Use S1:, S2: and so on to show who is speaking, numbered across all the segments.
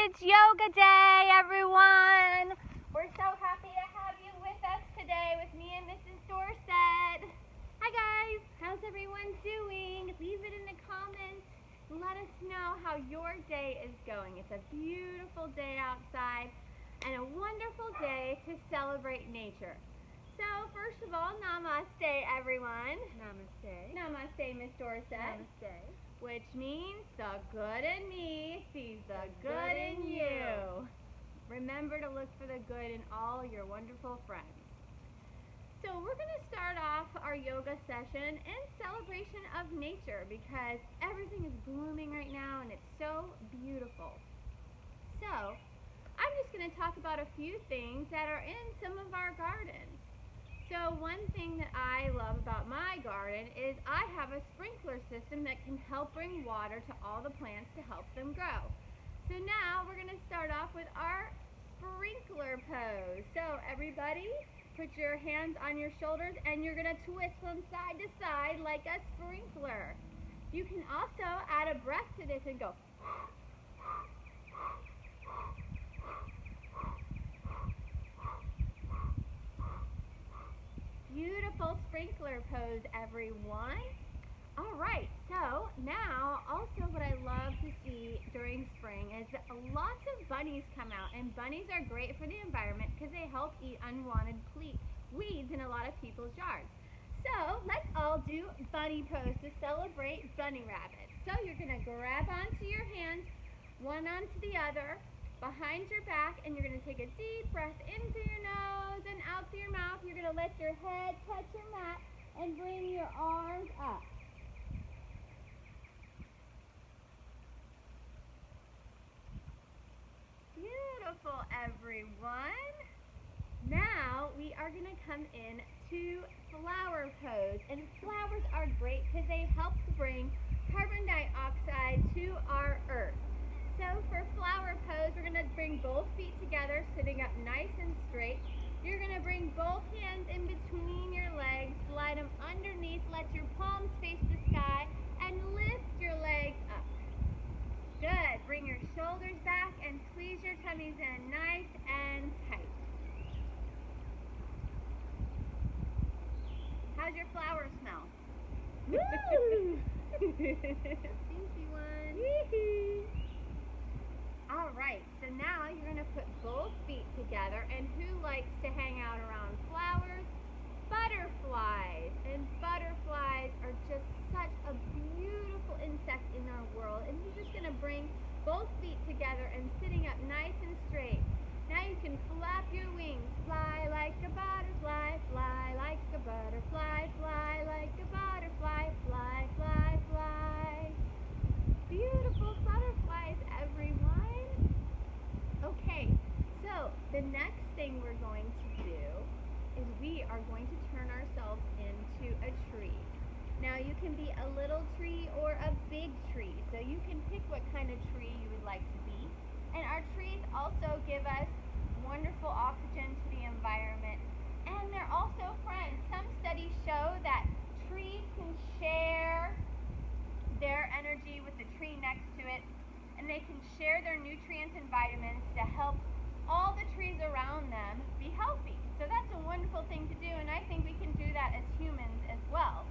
S1: It's yoga day, everyone. We're so happy to have you with us today with me and Mrs. Dorset. Hi guys, how's everyone doing? Leave it in the comments. Let us know how your day is going. It's a beautiful day outside and a wonderful day to celebrate nature. So first of all, namaste everyone.
S2: Namaste.
S1: Namaste, Miss Dorset.
S2: Namaste.
S1: Which means the good in me sees the good in you. Remember to look for the good in all your wonderful friends. So we're going to start off our yoga session in celebration of nature because everything is blooming right now and it's so beautiful. So I'm just going to talk about a few things that are in some of our gardens. So one thing that I love about my garden is I have a sprinkler system that can help bring water to all the plants to help them grow. So now we're going to start off with our sprinkler pose. So everybody, put your hands on your shoulders and you're going to twist from side to side like a sprinkler. You can also add a breath to this and go. Beautiful sprinkler pose, everyone. All right, so now also what I love to see during spring is that lots of bunnies come out, and bunnies are great for the environment because they help eat unwanted weeds in a lot of people's yards. So let's all do bunny pose to celebrate bunny rabbits. So you're going to grab onto your hands, one onto the other, behind your back, and you're going to take a deep breath into your nose and out through your mouth. You're going to let your head touch your mat and bring your arms up. Beautiful, everyone. Now we are going to come in to flower pose, and flowers are great because they help to bring carbon dioxide to our earth. So for flower pose, we're going to bring both feet together, sitting up nice and straight. You're going to bring both hands in between your legs, slide them underneath, let your palms face the sky, and lift your legs up. Good. Bring your shoulders back and squeeze your tummies in nice and tight. How's your flower smell?
S2: Woo!
S1: Stinky one. All right, so now you're going to put both feet together, and who likes to hang out around flowers? Butterflies. And butterflies are just such a beautiful insect in our world, and you're just going to bring both feet together and sitting up nice and straight. Now you can flap your wings, fly like a butterfly, fly like a butterfly, fly like a butterfly, fly, fly, fly. Beautiful butterflies, everyone. Okay, so the next thing we're going to do is we are going to turn ourselves into a tree. Now you can be a little tree or a big tree, so you can pick what kind of tree you would like to be. And our trees also give us wonderful oxygen to the environment, and they're also friends. Some studies show that trees can share their energy with the tree next to it, and they can share their nutrients and vitamins to help all the trees around them be healthy. So that's a wonderful thing to do, and I think we can do that as humans as well.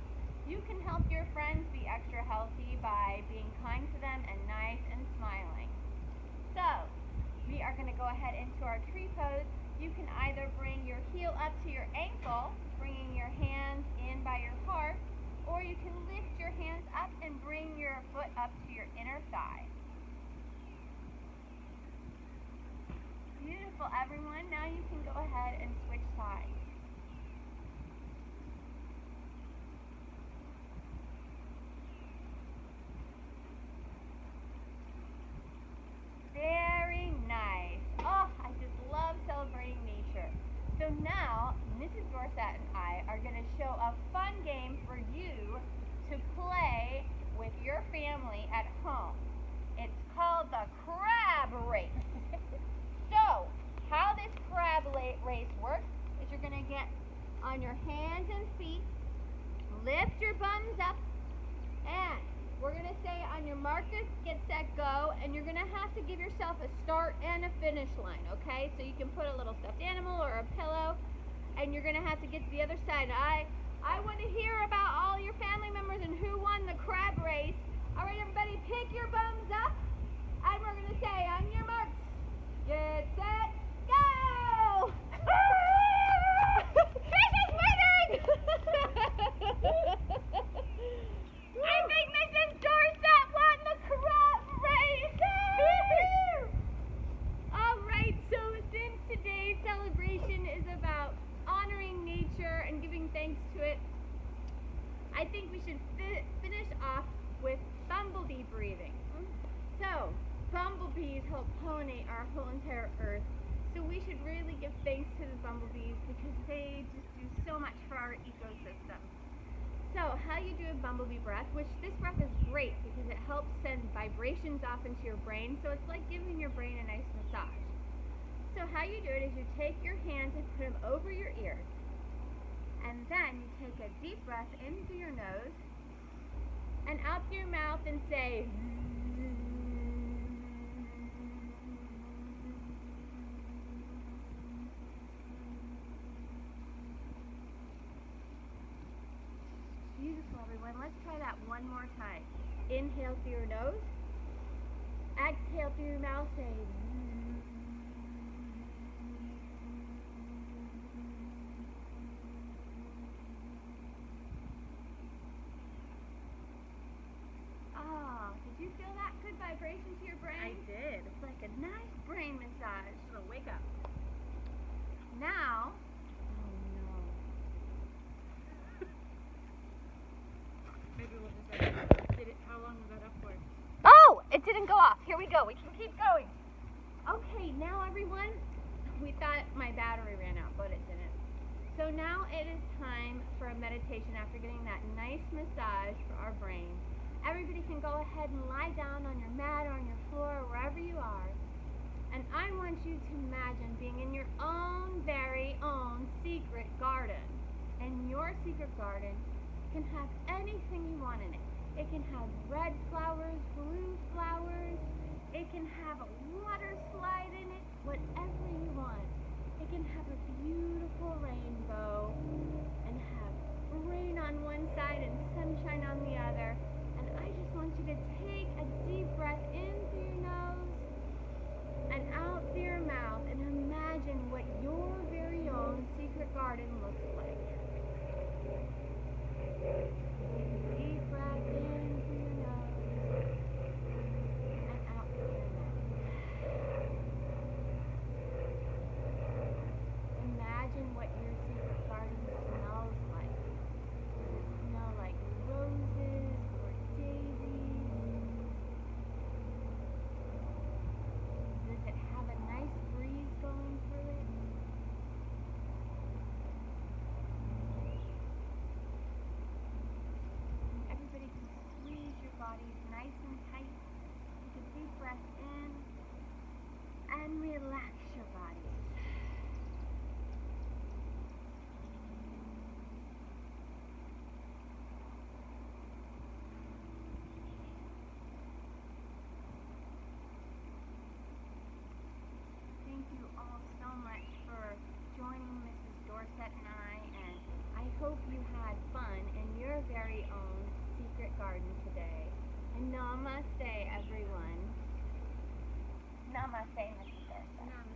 S1: You can help your friends be extra healthy by being kind to them and nice and smiling. So we are going to go ahead into our tree pose. You can either bring your heel up to your ankle, bringing your hands in by your heart, or you can lift your hands up and bring your foot up to your inner thigh. Beautiful, everyone. Now you can go ahead and switch sides. Very nice. Oh, I just love celebrating nature. So now, Mrs. Dorset and I are going to show a fun game for you to play with your family at home. It's called the crab race. So, how this crab race works is you're going to get on your hands and feet, lift your bums up, and we're going to say on your markers, get set, go, and you're going to have to give yourself yourself a start and a finish line, okay? So you can put a little stuffed animal or a pillow, and you're gonna have to get to the other side. I want to hear about all your family members and who won the crab race. All right, everybody, pick your bums up, and we're gonna say on your marks, get set, go! This is winning! I think Mrs. Dorset won the crab race! All right, so since today's celebration is about honoring nature and giving thanks to it, I think we should finish off with bumblebee breathing. So, bumblebees help pollinate our whole entire earth, so we should really give thanks to the bumblebees because they just do so much for our ecosystem. So, how you do a bumblebee breath, which this breath is great because it helps send vibrations off into your brain, so it's like giving your brain a nice massage. So how you do it is you take your hands and put them over your ears, and then you take a deep breath in through your nose and out through your mouth and say beautiful, everyone. Let's try that one more time. Inhale through your nose, exhale through your mouth, say did you feel that good vibration to your brain?
S2: I did.
S1: It's like a nice brain massage.
S2: So wake up.
S1: Now,
S2: Maybe we'll just did it. How long was that up for?
S1: oh, it didn't go off. Here we go. We can keep going. Okay, now everyone, we thought my battery ran out, but it didn't. So now it is time for a meditation after getting that nice massage for our brain. Everybody can go ahead and lie down on your mat or on your floor or wherever you are. And I want you to imagine being in your own very own secret garden. And your secret garden can have anything you want in it. It can have red flowers, blue flowers. It can have a water slide in it, whatever you want. It can have a beautiful rainbow and have rain on one side and sunshine on the other. And I just want you to take a deep breath in through your nose and out through your mouth and imagine what your very own secret garden looks like. Deep breath in through your nose and out through your mouth. Imagine what your secret garden smells like. Does it smell like roses or daisies? Does it have a nice breeze going through it? Everybody can squeeze your bodies nice and tight. Take a deep breath in and relax your bodies. Thank you all so much for joining Mrs. Dorset and I hope you had fun in your very own secret garden today. And namaste, everyone. Namaste, Mrs. Dorset.
S2: Namaste.